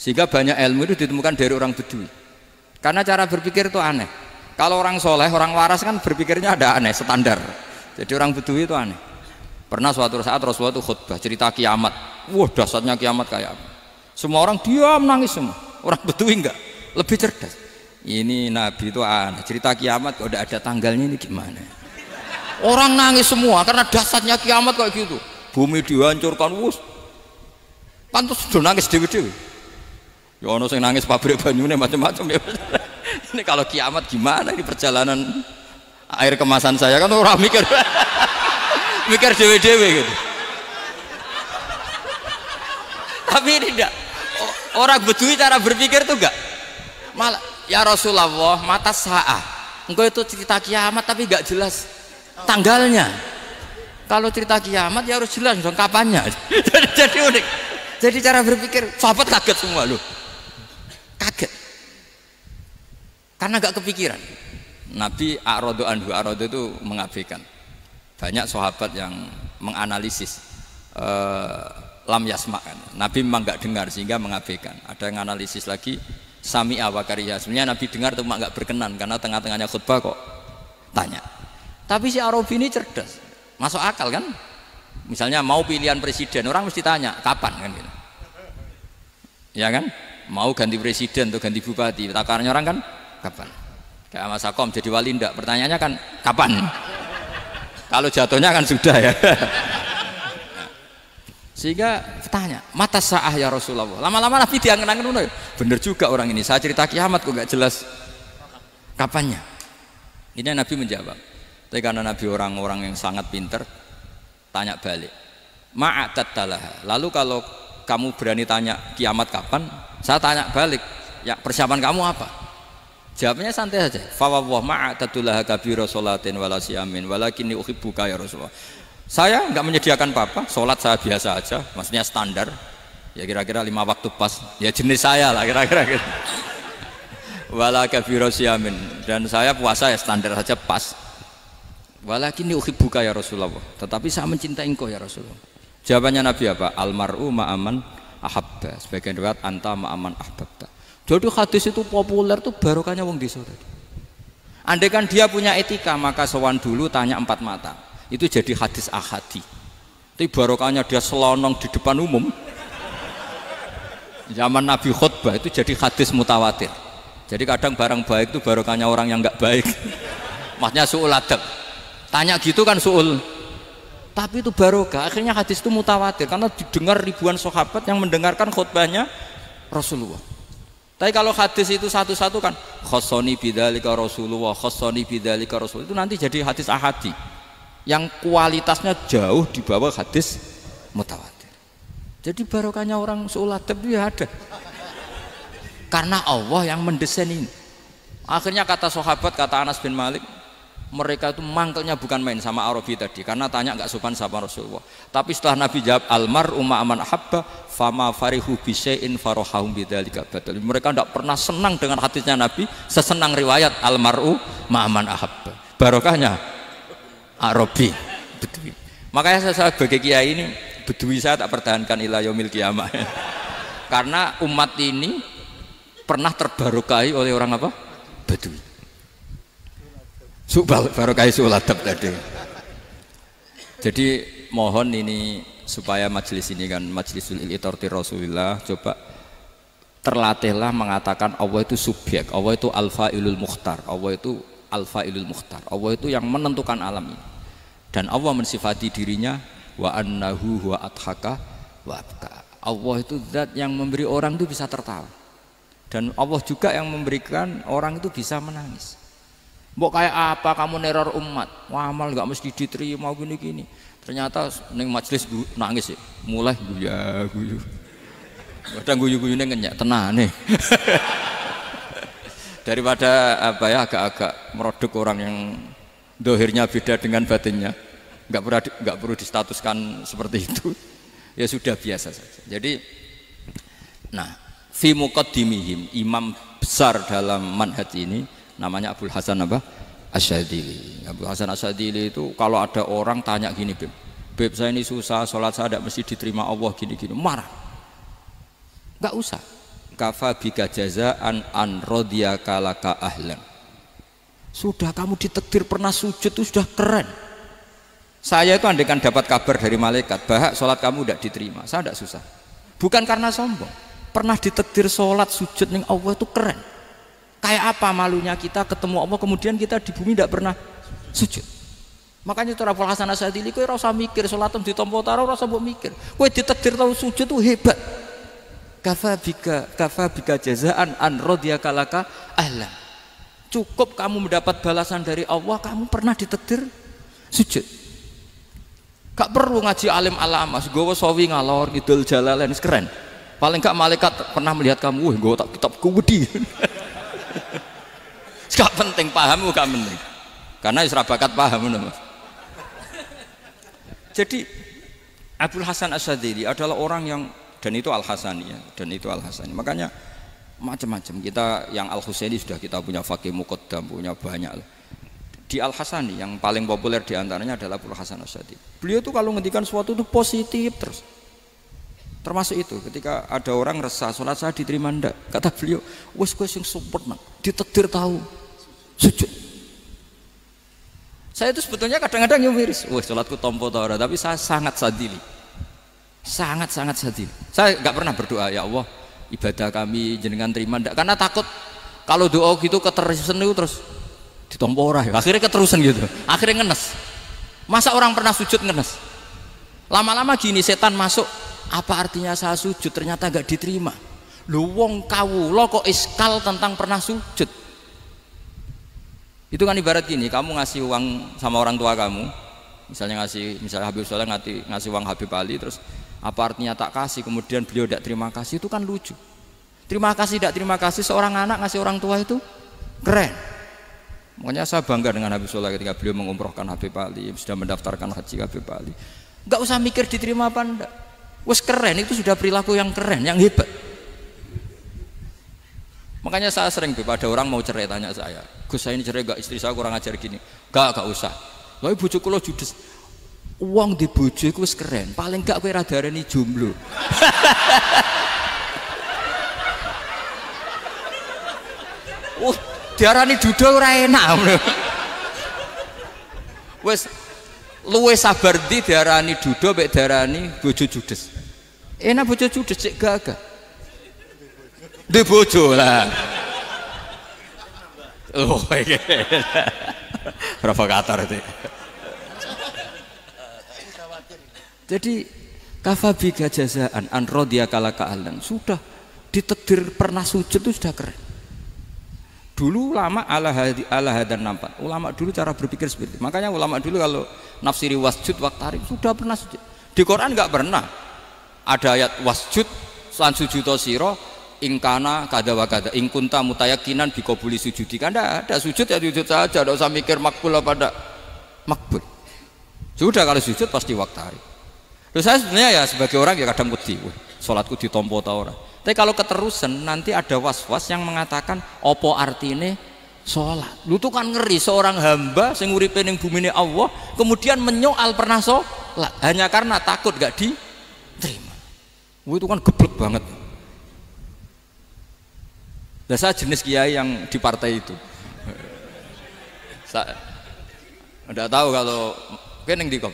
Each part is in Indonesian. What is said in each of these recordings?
Sehingga banyak ilmu itu ditemukan dari orang Bedui. Karena cara berpikir itu aneh. Kalau orang soleh, orang waras kan berpikirnya ada aneh, standar. Jadi orang Bedui itu aneh. Pernah suatu saat Rasulullah itu khutbah cerita kiamat. Wah, dahsyatnya kiamat kayak apa? Semua orang diam nangis semua. Orang Bedui enggak, lebih cerdas. Ini Nabi itu aneh. Cerita kiamat kalau udah ada tanggalnya ini gimana? Orang nangis semua karena dahsyatnya kiamat kayak gitu. Bumi dihancurkan, wus. Pantas sudah nangis dewi-dewi. Ya ono sing nangis pabrik banyune macam-macam ya. Ini kalau kiamat gimana ini perjalanan air kemasan saya kan orang mikir mikir dewe-dewe gitu. Tapi ini enggak orang Bedui cara berpikir tuh enggak malah ya Rasulullah mata saah engkau itu cerita kiamat tapi enggak jelas tanggalnya. Kalau cerita kiamat ya harus jelas dong kapannya. Jadi unik. Jadi cara berpikir sahabat kaget semua loh. Kaget karena gak kepikiran. Nabi a'radu anhu, a'radu itu mengabaikan. Banyak sahabat yang menganalisis lam yasma kan. Nabi memang gak dengar sehingga mengabaikan. Ada yang analisis lagi sami'a wa kariha. Sebenarnya Nabi dengar itu gak berkenan karena tengah-tengahnya khutbah kok tanya. Tapi si Arabi ini cerdas, masuk akal kan. Misalnya mau pilihan presiden, orang mesti tanya kapan kan gitu. Ya kan? Mau ganti presiden atau ganti bupati, takarannya orang kan kapan? Kayak Mas Akom jadi wali ndak? Pertanyaannya kan kapan? Kalau jatuhnya kan sudah ya. Sehingga tanya, mata sa'ah ya Rasulullah. Lama-lama Nabi diangen-angen ngono. Bener juga orang ini. Saya cerita kiamat kok nggak jelas kapannya. Ini Nabi menjawab. Tapi karena Nabi orang-orang yang sangat pinter, tanya balik. Ma'atat talaha. Lalu kalau kamu berani tanya kiamat kapan, saya tanya balik, ya persiapan kamu apa? Jawabnya santai saja. Fa wallah ma'atatullaha kabira sholatin wala siyamin walakinni uhibbuka ya Rasulullah. Saya enggak menyediakan apa-apa, sholat saya biasa aja, maksudnya standar. Ya kira-kira 5 waktu pas. Ya jenis saya lah kira-kira gitu. Wala kabira siyamin, dan saya puasa ya standar saja pas. Walakinni uhibbuka ya Rasulullah. Tetapi saya mencintai engkau ya Rasulullah. Jawabannya Nabi apa? Almar'u ma'aman ahabba. Sebagian riwayat anta ma'aman ahbabta. Jadi hadis itu populer tuh barokahnya wong desa tadi. Andai kan dia punya etika maka sowan dulu tanya 4 mata. Itu jadi hadis ahadi. Tapi barokahnya dia selonong di depan umum. Zaman Nabi khutbah itu jadi hadis mutawatir. Jadi kadang barang baik itu barokahnya orang yang enggak baik. Maksudnya su'ul adab. Tanya gitu kan su'ul. Tapi itu barokah. Akhirnya hadis itu mutawatir karena didengar ribuan sahabat yang mendengarkan khutbahnya Rasulullah. Tapi kalau hadis itu satu-satu kan khossoni bidzalika Rasulullah, khossoni bidzalika Rasul, itu nanti jadi hadis ahadi yang kualitasnya jauh di bawah hadis mutawatir. Jadi barokahnya orang su'ul adab itu ya ada. Karena Allah yang mendesain ini. Akhirnya kata sahabat, kata Anas bin Malik, mereka itu mangkelnya bukan main sama Arabi tadi karena tanya nggak sopan sama Rasulullah. Tapi setelah Nabi jawab almar'u ma'aman ahabba fama farihu bisyai'in farahahum bidzalika badal. Mereka tidak pernah senang dengan hadisnya Nabi sesenang riwayat almar'u ma'aman ahabba. Barokahnya Arabi Bedui. Makanya saya sebagai kiai ini Bedui saya tak pertahankan ila yaumil qiyamah. Karena umat ini pernah terbarokahi oleh orang apa? Bedui. Barokah su'ul adab tadi. Jadi mohon ini supaya majelis ini kan majlisul iltorti Rasulullah, coba terlatihlah mengatakan Allah itu subjek, Allah itu al-fa'ilul mukhtar, Allah itu al-fa'ilul mukhtar, Allah itu yang menentukan alam ini. Dan Allah mensifati dirinya wa annahu huwa adhaka wa abka. Allah itu zat yang memberi orang itu bisa tertawa. Dan Allah juga yang memberikan orang itu bisa menangis. Mbok kayak apa kamu neror umat, wah amal nggak mesti diterima gini-gini. Ternyata neng majelis nangis ya, mulai guyu. Kadang guyu-guyune ngenyak tenane. Daripada apa ya agak-agak merodok orang yang dohirnya beda dengan batinnya, nggak perlu distatuskan seperti itu. Ya sudah biasa saja. Jadi, nah, fi muqaddimihim imam besar dalam manhaj ini. Namanya Abul Hasan apa? Asyadzili. Abul Hasan Asyadzili itu kalau ada orang tanya gini, Beb saya ini susah, sholat saya tidak mesti diterima Allah gini-gini, marah. Enggak usah. kafa bika jazaan an radiyaka laka ahlan. Sudah kamu ditakdir pernah sujud itu sudah keren. Saya itu andaikan dapat kabar dari malaikat bahwa sholat kamu tidak diterima, saya tidak susah. Bukan karena sombong, pernah ditakdir sholat sujud ning Allah itu keren. Kayak apa malunya kita ketemu Allah kemudian kita di bumi tidak pernah sujud. Makanya itu Abul Hasan Asyadzili kowe ora usah mikir salatem ditampa ta ora usah mbok mikir. Kowe ditakdir tau sujud itu hebat. Kafa bika jazaan an radiyaka laka ahlan. Cukup kamu mendapat balasan dari Allah, kamu pernah ditakdir sujud. Gak perlu ngaji alim alama, gowo sawi ngalor ngidul jalalain keren. Paling gak malaikat pernah melihat kamu, wah gowo tak kitab kuwedi. Gak penting paham, gak penting. Karena isra bakat paham Mas. Jadi Abul Hasan Asyadzili adalah orang yang, dan itu Al-Hasani ya, dan itu Al-Hasani. Makanya macam-macam. Kita yang Al-Husaini sudah kita punya Faqih Muqaddam, punya banyak. Di Al-Hasani yang paling populer diantaranya adalah Abul Hasan Asyadzili. Beliau tuh kalau ngendikan sesuatu itu positif terus. Termasuk itu ketika ada orang resah sholat saya diterima ndak, kata beliau wes yang sempurna ditakdir tahu sujud. Saya itu sebetulnya kadang-kadang yang miris, wes sholatku tompo tora, tapi saya sangat sadili, sangat sadili. Saya nggak pernah berdoa ya Allah ibadah kami jenengan terima ndak, karena takut kalau doa gitu keterusan itu terus ditompo ora, akhirnya keterusan gitu, akhirnya ngenes. Masa orang pernah sujud ngenes? Lama-lama gini setan masuk. Apa artinya saya sujud ternyata gak diterima? Lu wong kawula kok iskal tentang pernah sujud. Itu kan ibarat gini, kamu ngasih uang sama orang tua kamu, misalnya Habib Soleh ngasih uang Habib Ali, terus apa artinya tak kasih kemudian beliau tidak terima kasih, itu kan lucu. Terima kasih tidak terima kasih seorang anak ngasih orang tua itu keren. Makanya saya bangga dengan Habib Soleh ketika beliau mengumrohkan Habib Ali, sudah mendaftarkan haji Habib Ali. Gak usah mikir diterima apa enggak. Wes keren, itu sudah perilaku yang keren, yang hebat. Makanya saya sering ada orang mau cerai tanya saya, Gus saya ini cerai gak, istri saya kurang ajar gini. Gak usah. Lalu bojo kula judes. Uang di bojo itu wes keren, paling gak kowe ra darani jomblo. Diarani duda ora enak. Wes luwe sabar di diarani duda mek diarani bojo judes. Enak bojo judes cek gagah. Di bojo lah. Oh iki. Provokator itu. Jadi kafabika jazaan an radiyaka laka ahlan. Sudah ditakdir pernah sujud itu sudah keren. Dulu ulama ala hadan nampak. Ulama dulu cara berpikir seperti itu. Makanya ulama dulu kalau nafsiri wasjud waqtarib sudah pernah sujud. Di Quran enggak pernah ada ayat wasjud lan sujudo sira ingkana kada wa kada ing kunta mutayakinan biqabuli sujudi. Kan ada sujud ya sujud saja, enggak usah mikir makbul apa enggak makbul. Sudah kalau sujud pasti waqtarib. Terus saya sebenarnya ya sebagai orang ya kadang wedi, salatku ditampa ta ora. Tapi kalau keterusan nanti ada was-was yang mengatakan opo artine sholat. Lu tuh kan ngeri seorang hamba sing uripe ning bumine Allah kemudian menyoal pernah sholat hanya karena takut gak diterima. Itu kan geblek banget. Nah, saya jenis kiai yang di partai itu. Saya enggak tahu kalau keneng dikom.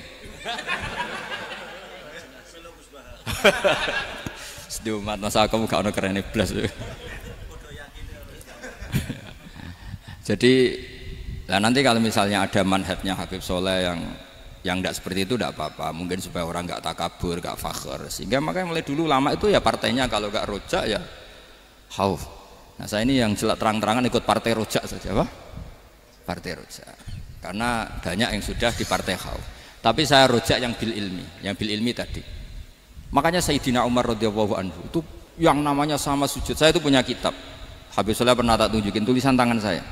Di umat masa kamu gak ono keren blas. Jadi nah nanti kalau misalnya ada manhajnya Habib Soleh yang tidak seperti itu tidak apa-apa, mungkin supaya orang nggak takabur, nggak fakhr, sehingga makanya mulai dulu lama itu ya partainya kalau nggak rojak ya khauf. Nah saya ini yang jelas terang-terangan ikut partai rojak saja, apa? Partai rojak, karena banyak yang sudah di partai khauf. Tapi saya rojak yang bil ilmi tadi. Makanya Sayyidina Umar radhiyallahu anhu itu yang namanya sama sujud. Saya itu punya kitab. Habib Soleh pernah tak tunjukin tulisan tangan saya.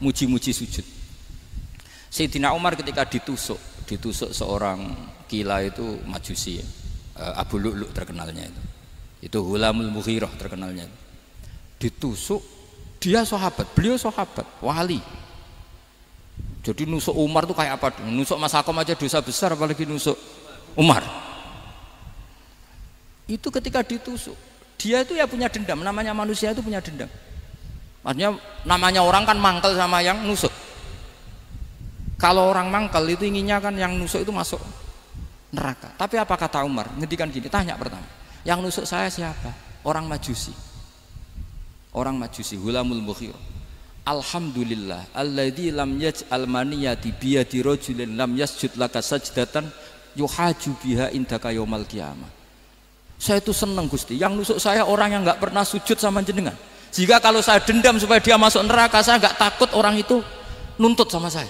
Muji-muji sujud. Sayyidina Umar ketika ditusuk seorang gila itu Majusi ya. Abu Lu'lu' terkenalnya itu Hulamul Mughirah terkenalnya itu. Ditusuk, dia sahabat, beliau sahabat wali. Jadi nusuk Umar tuh kayak apa? Nusuk Mas Hakom aja dosa besar, apalagi nusuk Umar. Itu ketika ditusuk Dia itu ya punya dendam, namanya manusia itu punya dendam. Maksudnya namanya orang kan mangkel sama yang nusuk. Kalau orang mangkel itu inginnya kan yang nusuk itu masuk neraka. Tapi apa kata Umar? Ngendikan gini, tanya pertama, yang nusuk saya siapa? Orang Majusi. Orang Majusi, Hulamul Mughirah. Alhamdulillah alladzi lam yaj'al maniyati biyadi rajulin lam yasjud laka sajdatan yuhaju biha indaka yaumal qiyamah. Saya itu senang Gusti, yang nusuk saya orang yang nggak pernah sujud sama jenengan. Jika kalau saya dendam supaya dia masuk neraka, saya nggak takut orang itu nuntut sama saya.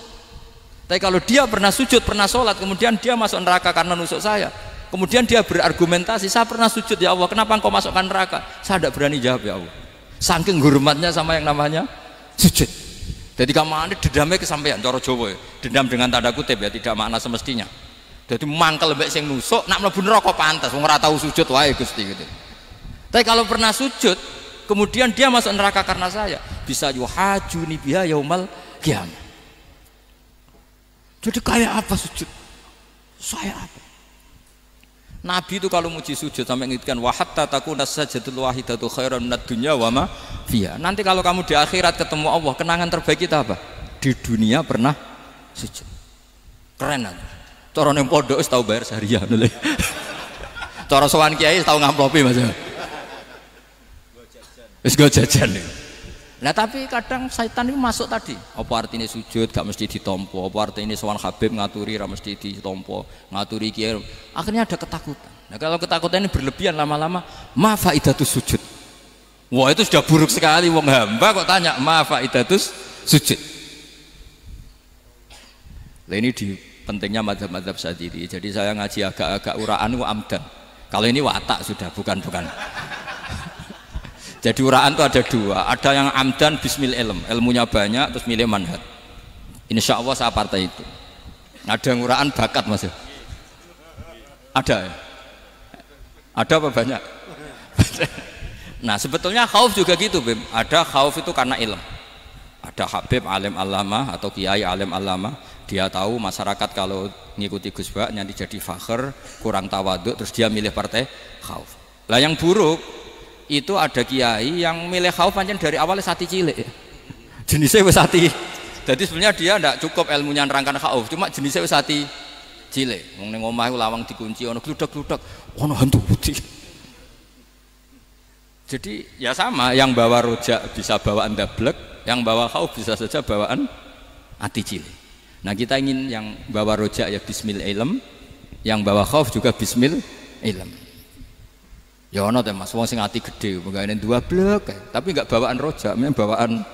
Tapi kalau dia pernah sujud, pernah sholat, kemudian dia masuk neraka karena nusuk saya, kemudian dia berargumentasi, saya pernah sujud ya Allah, kenapa engkau masukkan neraka? Saya tidak berani jawab ya Allah. Saking hormatnya sama yang namanya sujud. Jadi kamane dendamnya kesampaian cara Jawa ya. Dendam dengan tanda kutip ya, tidak makna semestinya. Jadi mangkel mbek sing nusuk, nak mlebu neraka pantes wong ora tau sujud wae Gusti gitu. Tapi kalau pernah sujud, kemudian dia masuk neraka karena saya, bisa yuhajuni biha yaumal qiyamah. Jadi kayak apa sujud? Saya apa? Nabi itu kalau muji sujud sampai ngitkan wa hatta takuna sajdatul wahidatu khairan minad dunya wa ma fiha. Nanti kalau kamu di akhirat ketemu Allah, kenangan terbaik kita apa? Di dunia pernah sujud. Keren aja. Cara ning pondok wis tau bayar seharian lho. Cara sowan kiai tau ngamplopi Mas. Wis go jajan. Nah tapi kadang setan itu masuk tadi. Apa artinya sujud gak mesti ditompo, apa artinya sowan Habib ngaturi ra mesti ditompo, ngaturi kiai. Akhirnya ada ketakutan. Nah kalau ketakutan ini berlebihan lama-lama, ma faidatus sujud. Wah itu sudah buruk sekali wong hamba kok tanya ma faidatus sujud. Lah ini di pentingnya mazhab-mazhab Syadzili. Jadi saya ngaji agak-agak uraan itu amdan. Kalau ini watak sudah bukan. Jadi uraan itu ada dua, ada yang amdan bismil ilm, ilmunya banyak terus milih manhaj. Insya Allah saya partai itu. Ada yang uraan bakat Mas. Ada ya? Ada apa banyak? Nah sebetulnya khauf juga gitu Bim. Ada khauf itu karena ilm. Ada Habib alim alama atau kiai alim alama, dia tahu masyarakat kalau ngikuti Gus Bak nanti jadi fakhr, kurang tawaduk, terus dia milih partai khauf. Lah yang buruk itu ada kiai yang milih khauf pancen dari awal sati cilik. Jenisnya wis sati. Jadi sebenarnya dia tidak cukup ilmunya nerangkan khauf, cuma jenisnya wis sati cilik. Wong ning omah lawang dikunci ono gludak-gludak, ono hantu putih. Jadi ya sama, yang bawa rojak bisa bawaan dablek, yang bawa khauf bisa saja bawaan ati cilik. Nah kita ingin yang bawa rojak ya bismil ilm, yang bawa khauf juga bismil ilm. Ya ono teh Mas, wong sing ati gede, pegawene dua blek, tapi enggak bawaan rojak, memang bawaan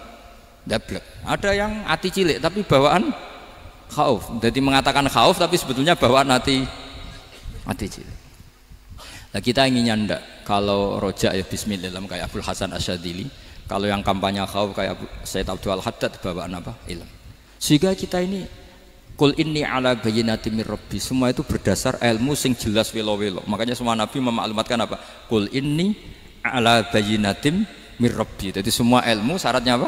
dablek. Ada yang ati cilik tapi bawaan khauf. Jadi mengatakan khauf tapi sebetulnya bawaan ati cilik. Nah kita inginnya ndak, kalau rojak ya bismillah kayak Abdul Hasan Asyadzili, kalau yang kampanye khauf kayak Sayyid Abdul Haddad bawaan apa? Ilm. Sehingga kita ini kul inni ala bayyinatin mir rabbi, semua itu berdasar ilmu sing jelas welo-welo. Makanya semua nabi memaklumatkan apa? Kul inni ala bayyinatin mir rabbi. Jadi semua ilmu syaratnya apa?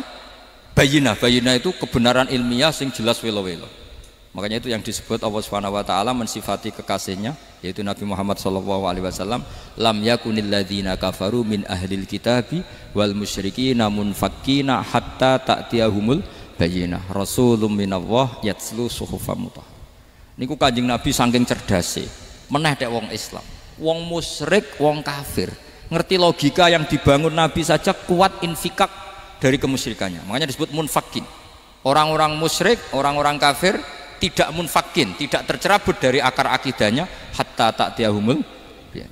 Bayyinah. Bayyinah itu kebenaran ilmiah sing jelas welo-welo. Makanya itu yang disebut Allah Subhanahu wa taala mensifati kekasihnya yaitu Nabi Muhammad sallallahu alaihi wasallam, lam yakunil ladzina kafaru min ahlil kitabi wal musyrikina munfakkina hatta ta'tiyahumul bayyinah rasulun minallah yatslu suhufam mutahhar. Niku Kanjeng Nabi saking cerdase meneh tek wong Islam, wong musyrik, wong kafir ngerti logika yang dibangun Nabi saja kuat infikak dari kemusyrikannya. Makanya disebut munfakin. Orang-orang musyrik, orang-orang kafir tidak munfakin, tidak tercerabut dari akar akidahnya hatta ta'tiyahumul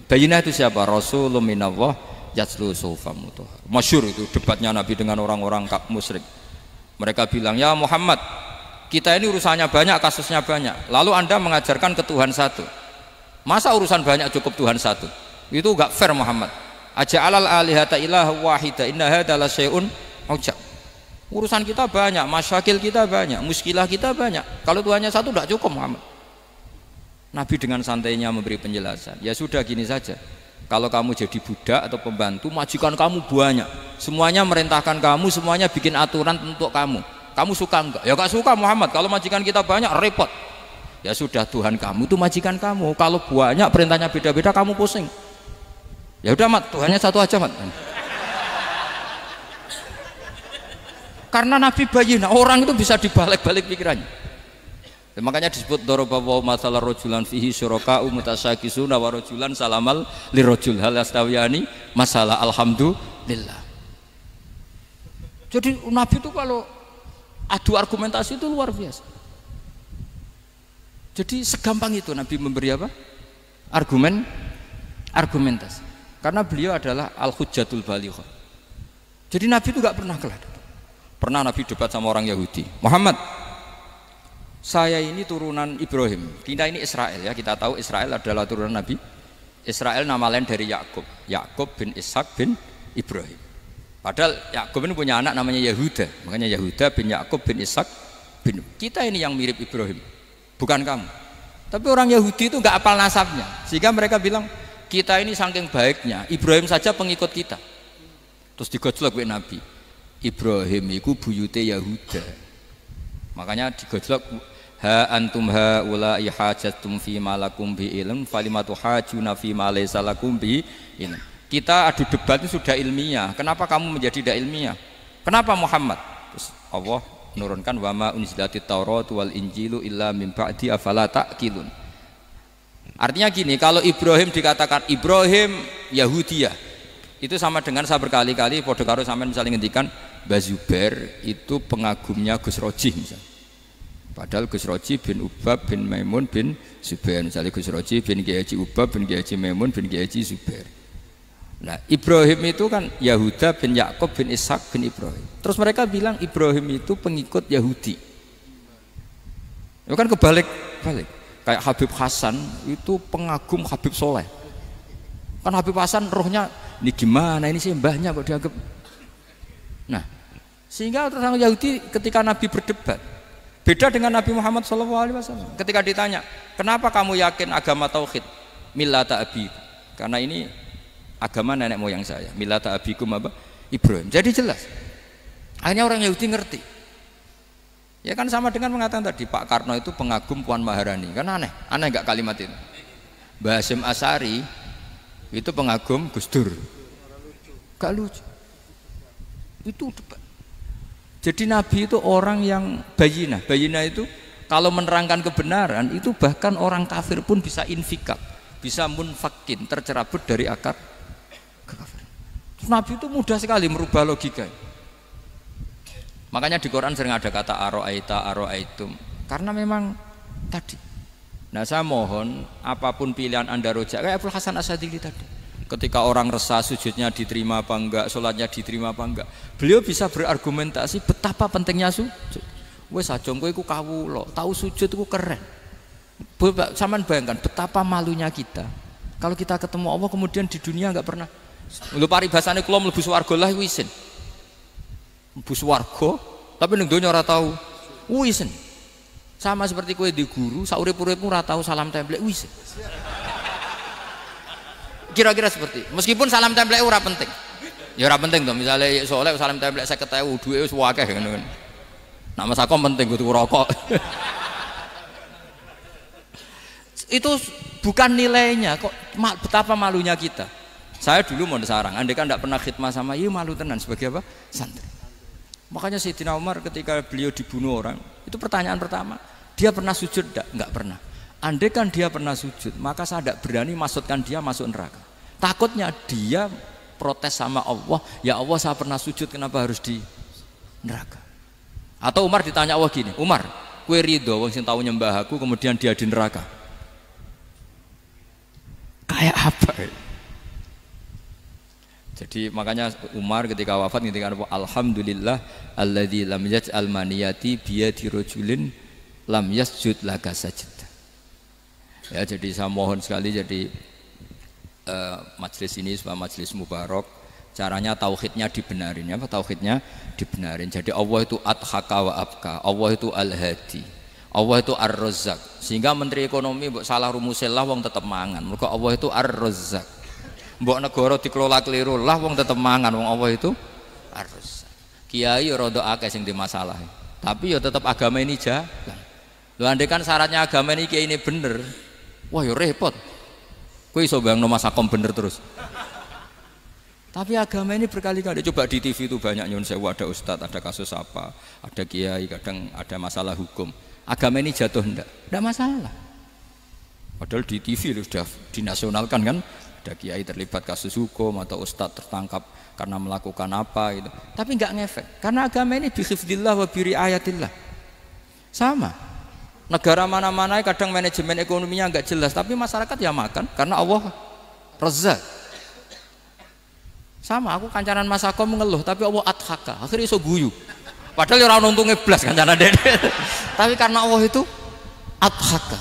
bayyinah. Itu siapa? Rasulun minallah yatslu suhufam mutahhar. Masyhur itu debatnya Nabi dengan orang-orang musyrik. Mereka bilang, ya Muhammad, kita ini urusannya banyak, kasusnya banyak, lalu anda mengajarkan ke Tuhan satu. Masa urusan banyak cukup Tuhan satu? Itu enggak fair Muhammad. Aja'alal alihata ilaha wahida inna hadza la syai'un ujab. Urusan kita banyak, masyakil kita banyak, muskilah kita banyak. Kalau Tuhannya satu enggak cukup Muhammad. Nabi dengan santainya memberi penjelasan. Ya sudah gini saja. Kalau kamu jadi budak atau pembantu, majikan kamu banyak, semuanya merintahkan kamu, semuanya bikin aturan untuk kamu. Kamu suka enggak? Ya enggak suka Muhammad. Kalau majikan kita banyak repot. Ya sudah, Tuhan kamu itu majikan kamu. Kalau banyak perintahnya beda-beda, kamu pusing. Ya udah Mat, Tuhannya satu aja Mat. Karena Nabi bayina, orang itu bisa dibalik-balik pikirannya. Dan makanya disebut daraballahu mathalan rajulan fihi syuraka'u mutasyakisuna wa rajulan salamal lirajul hal yastawiyani masalah alhamdulillah. Jadi Nabi itu kalau adu argumentasi itu luar biasa. Jadi segampang itu Nabi memberi apa? Argumentasi. Karena beliau adalah al-hujjatul balighah. Jadi Nabi itu gak pernah kalah. Pernah Nabi debat sama orang Yahudi, Muhammad, saya ini turunan Ibrahim, kita ini Israel ya, kita tahu Israel adalah turunan Nabi Israel, nama lain dari Yakub, Yakub bin Ishak bin Ibrahim. Padahal Yakub ini punya anak namanya Yahuda, makanya Yahuda bin Yakub bin Ishak bin. Kita ini yang mirip Ibrahim, bukan kamu. Tapi orang Yahudi itu nggak apal nasabnya, sehingga mereka bilang kita ini saking baiknya Ibrahim saja pengikut kita. Terus digojlok oleh Nabi, Ibrahim itu buyute Yahuda, makanya digojlok, ha antum ha ulai hajatum fi malakum bi ilm falimatu hajuna fi ma laysa lakum bi ilm. Kita adu debat itu sudah ilmiah, kenapa kamu menjadi tidak ilmiah? Kenapa Muhammad? Terus Allah menurunkan wa ma unzilatit taurat wal injilu illa min ba'di afala ta'qilun. Artinya gini, kalau Ibrahim dikatakan Ibrahim Yahudiyah, itu sama dengan saya berkali-kali podo karo sampean misalnya ngendikan Mbah Zubair itu pengagumnya Gus Roji misalnya. Padahal Gus Roji bin Ubab bin Maimun bin Zubair, misalnya Gus Roji bin Kiai Haji Ubab bin Kiai Haji Maimun bin Kiai Haji Zubair. Nah Ibrahim itu kan Yahuda bin Yakub bin Ishak bin Ibrahim. Terus mereka bilang Ibrahim itu pengikut Yahudi. Itu kan kebalik-balik. Kayak Habib Hasan itu pengagum Habib Soleh. Kan Habib Hasan rohnya ini gimana, ini sih mbahnya kok dianggap. Nah, sehingga orang Yahudi ketika Nabi berdebat beda dengan Nabi Muhammad SAW. Ketika ditanya, kenapa kamu yakin agama tauhid? Millata abikum, karena ini agama nenek moyang saya. Millata abikum apa? Ibrahim. Jadi jelas. Akhirnya orang Yahudi ngerti. Ya kan sama dengan mengatakan tadi Pak Karno itu pengagum Puan Maharani. Kan aneh nggak kalimat itu? Mbah Hasyim Asy'ari itu pengagum Gus Dur. Gak lucu. Itu debat. Jadi Nabi itu orang yang bayinah. Bayinah itu kalau menerangkan kebenaran itu bahkan orang kafir pun bisa infikak, bisa munfakin, tercerabut dari akar kekafiran. Nabi itu mudah sekali merubah logika. Makanya di Quran sering ada kata aro'aita, aro'aitum, karena memang tadi. Nah saya mohon apapun pilihan anda rojak kayak Abdul Hasan Asy'adili tadi. Ketika orang resah sujudnya diterima apa enggak, sholatnya diterima apa enggak, beliau bisa berargumentasi betapa pentingnya sujud. Wes ajeng kowe iku kawula, tahu sujud iku keren. Saman bayangkan betapa malunya kita kalau kita ketemu Allah kemudian di dunia enggak pernah. Lho paribasane kula mlebu swarga lah isin. Mlebu swarga tapi ning donya ora tahu isin. Sama seperti kowe di guru, saurip-uripmu ora tahu salam templek isin. Kira-kira seperti meskipun salam templek ora penting ya ora penting tuh, misalnya soleh salam templek 50.000 duwe wis akeh ngono kan. Nah Mas Akom penting kudu rokok. Itu bukan nilainya kok, betapa malunya kita. Saya dulu mau sarang, andai kan tidak pernah khidmah sama iya malu tenan sebagai apa? Santri. Makanya Sayyidina Umar ketika beliau dibunuh orang, itu pertanyaan pertama, dia pernah sujud enggak pernah. Andai kan dia pernah sujud, maka saya tidak berani masukkan dia masuk neraka. Takutnya dia protes sama Allah, ya Allah saya pernah sujud, kenapa harus di neraka? Atau Umar ditanya Allah gini, Umar, kue ridho wong sing tahu nyembah aku kemudian dia di neraka? Kayak apa? Jadi makanya Umar ketika wafat ketika alhamdulillah alladzi lam yaj'al maniyati biyadi rajulin lam yasjud laka sajdah. Ya, jadi saya mohon sekali jadi majelis ini sebuah majelis mubarak, caranya tauhidnya dibenarin ya, tauhidnya dibenarin. Jadi Allah itu adhaka wa abka, Allah itu al-hadi, Allah itu ar-razzaq. Sehingga menteri ekonomi mbok salah rumusillah wong tetep mangan. Mergo Allah itu ar-razzaq. Mbok negara dikelola keliru lah wong tetep mangan, wong Allah itu ar-razzaq. Kiai rada akeh sing di masalah. Tapi ya tetap agama ini jalan. Lho andai kan syaratnya agama ini kiai ini bener, wah ya repot. Kowe iso bayangno Mas Akom bener terus. Tapi agama ini berkali-kali, coba di TV itu banyak nyun sewu, ada ustadz, ada kasus apa, ada kiai, kadang ada masalah hukum. Agama ini jatuh enggak masalah. Padahal di TV itu sudah dinasionalkan kan, ada kiai terlibat kasus hukum atau ustadz tertangkap karena melakukan apa gitu. Tapi enggak ngefek, karena agama ini bihifdzillah wa biriayatillah. Sama. Negara mana-mana kadang manajemen ekonominya enggak jelas, tapi masyarakat ya makan karena Allah Razzaq. Sama, aku kancanan Mas Ako mengeluh, tapi Allah adhaka, akhirnya iso guyu. Padahal orang untungnya blas kancanan dede. Tapi karena Allah itu adhaka.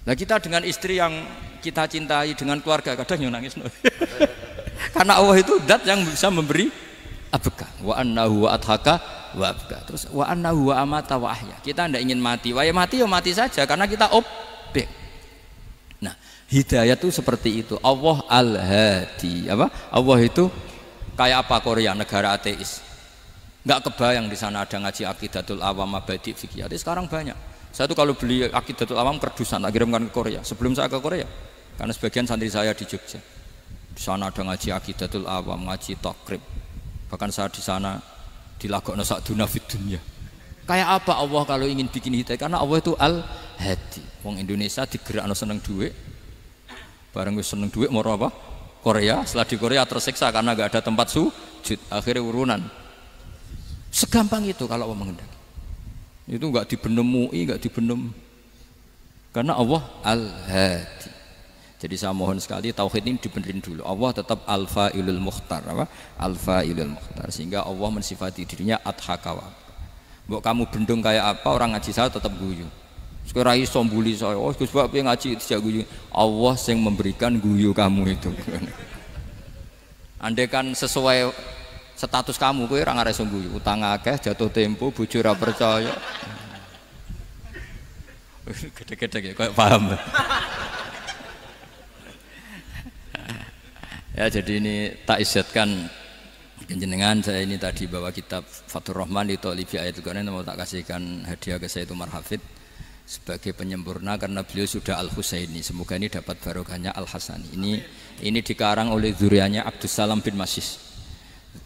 Nah kita dengan istri yang kita cintai, dengan keluarga kadang yang nangis. Karena Allah itu zat yang bisa memberi abka. Wa annahu wa adhaka wa abka. Terus wa annahu wa amata wa ahya. Kita tidak ingin mati, wah ya mati saja karena kita objek. Nah, hidayah itu seperti itu. Allah al-hadi. Apa? Allah itu kayak apa Korea, negara ateis. Enggak kebayang di sana ada ngaji Aqidatul Awam, Mabadi' Fikih. Sekarang banyak. Saya tuh kalau beli Aqidatul Awam kerdusan, tak kirimkan ke Korea. Sebelum saya ke Korea, karena sebagian santri saya di Jogja. Di sana ada ngaji Aqidatul Awam, ngaji Takrib. Bahkan saya di sana dilagokno sakduna fid dunya. Kayak apa Allah kalau ingin bikin hidayah? Karena Allah itu al-hadi. Wong Indonesia digerakno seneng duit. Bareng wis seneng duit moro apa? Korea. Setelah di Korea tersiksa karena enggak ada tempat sujud. Akhirnya urunan. Segampang itu kalau Allah menghendaki. Itu enggak dibenem MUI, enggak dibenem. Karena Allah al-hadi. Jadi saya mohon sekali tauhid ini dibenerin dulu. Allah tetap al-fa'ilul mukhtar, apa? Al-fa'ilul mukhtar, sehingga Allah mensifati dirinya adhaka. Mbok kamu bendung kayak apa, orang ngaji saya tetap guyu. Sekarang iso mbuli saya, oh Gus Bab ngaji tidak guyu. Allah yang memberikan guyu kamu itu. Andai kan sesuai status kamu, kowe ora ngarep guyu. Utang akeh, jatuh tempo, bojo ora percaya. Gede-gede kayak paham. Ya jadi ini tak isyatkan jenengan, saya ini tadi bawa kitab Fathur Rahman di Thalibi Ayatul Quran, mau tak kasihkan hadiah ke saya Umar Hafid sebagai penyempurna karena beliau sudah Al-Husaini. Semoga ini dapat barokahnya Al-Hasani. Ini dikarang oleh zurianya Abdus Salam bin Masis.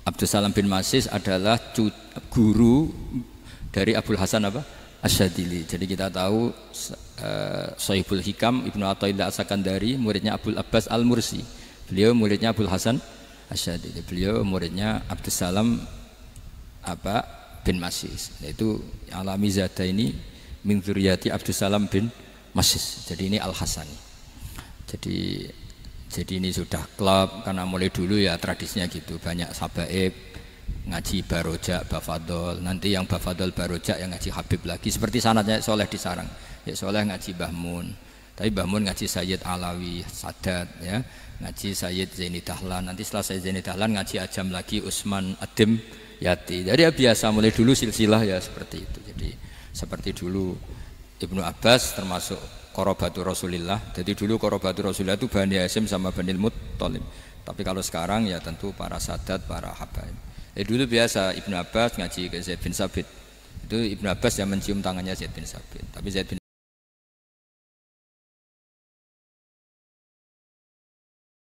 Abdus Salam bin Masis adalah guru dari Abul Hasan apa? Asyadili. Jadi kita tahu Sahibul Hikam Ibnu Athaillah As-Sakandari muridnya Abul Abbas Al-Mursi. Beliau muridnya Abul Hasan Asyadili. Beliau muridnya Abdus Salam bin Masis. Yaitu Alami Zada ini min dzurriyyati Abdus Salam bin Masis. Jadi ini Al-Hasani. Jadi ini sudah klub karena mulai dulu ya tradisinya gitu. Banyak sabaib ngaji Barojak, Bafadol. Nanti yang Bafadol Barojak yang ngaji Habib lagi. Seperti sanadnya Soleh di Sarang. Ya Soleh ngaji Mbah Mun. Tapi Mbah Mun ngaji Sayyid Alawi Sadat ya. Ngaji Sayyid Zaini Dahlan. Nanti setelah Sayyid Zaini Dahlan ngaji Ajam lagi Usman Adim Yati. Jadi ya biasa mulai dulu silsilah ya seperti itu. Jadi seperti dulu Ibnu Abbas termasuk Qorobatul Rasulillah. Jadi dulu Qorobatul Rasulillah itu Bani Hasyim sama Bani Muttalib. Tapi kalau sekarang ya tentu para sadat, para habaib. Dulu biasa Ibnu Abbas ngaji ke Zaid bin Sabit. Itu Ibnu Abbas yang mencium tangannya Zaid bin Sabit. Tapi Zaid bin